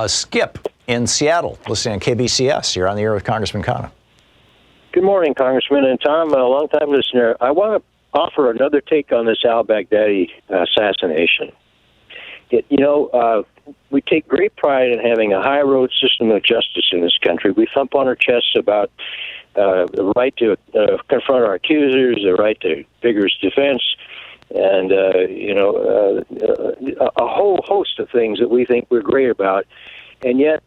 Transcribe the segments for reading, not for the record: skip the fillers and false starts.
Skip in Seattle, listening on KBCS. You're on the air with Congressman Khanna. Good morning, Congressman. And Tom, a long-time listener. I want to offer another take on this al-Baghdadi assassination. We take great pride in having a high-road system of justice in this country. We thump on our chests about the right to confront our accusers, the right to vigorous defense, and a whole host of things that we think we're great about. And yet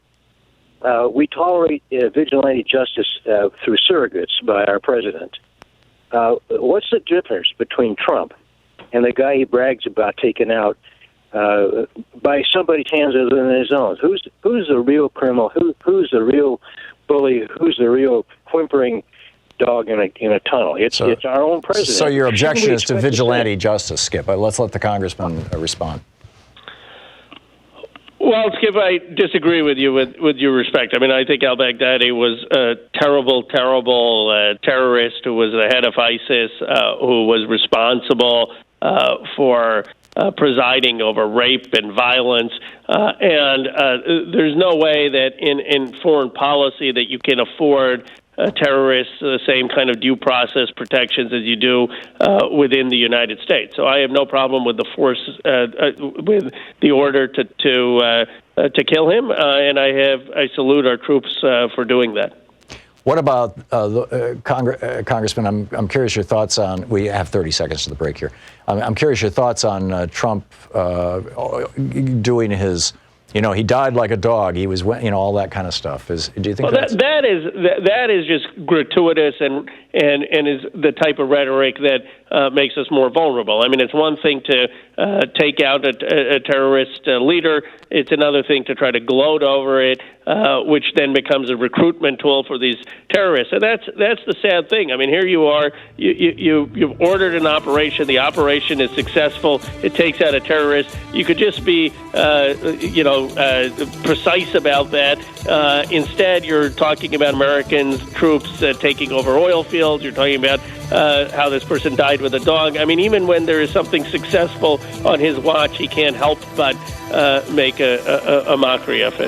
we tolerate vigilante justice through surrogates by our president. What's the difference between Trump and the guy he brags about taking out by somebody's hands other than his own? Who's the real criminal? Who's the real bully? Who's the real whimpering dog in a tunnel? It's our own president. So your objection is to vigilante justice, Skip. Let's let the congressman respond. Well, Skip, I disagree with you with your respect. I mean, I think al-Baghdadi was a terrible, terrible terrorist who was the head of ISIS, who was responsible for presiding over rape and violence. And there's no way that in foreign policy that you can afford terrorists the same kind of due process protections as you do within the United States. So I have no problem with the force, with the order to kill him, and I salute our troops for doing that. What about Congressman? I'm curious your thoughts on. We have 30 seconds to the break here. I'm curious your thoughts on Trump doing his. He died like a dog. He was, all that kind of stuff. Do you think that is just gratuitous and is the type of rhetoric that makes us more vulnerable? I mean, it's one thing to take out a terrorist leader. It's another thing to try to gloat over it, which then becomes a recruitment tool for these terrorists. And that's the sad thing. I mean, here you are. You've ordered an operation. The operation is successful. It takes out a terrorist. You could just be, precise about that. Instead, you're talking about Americans, troops taking over oil fields. You're talking about how this person died with a dog. I mean, even when there is something successful on his watch, he can't help but make a mockery of it.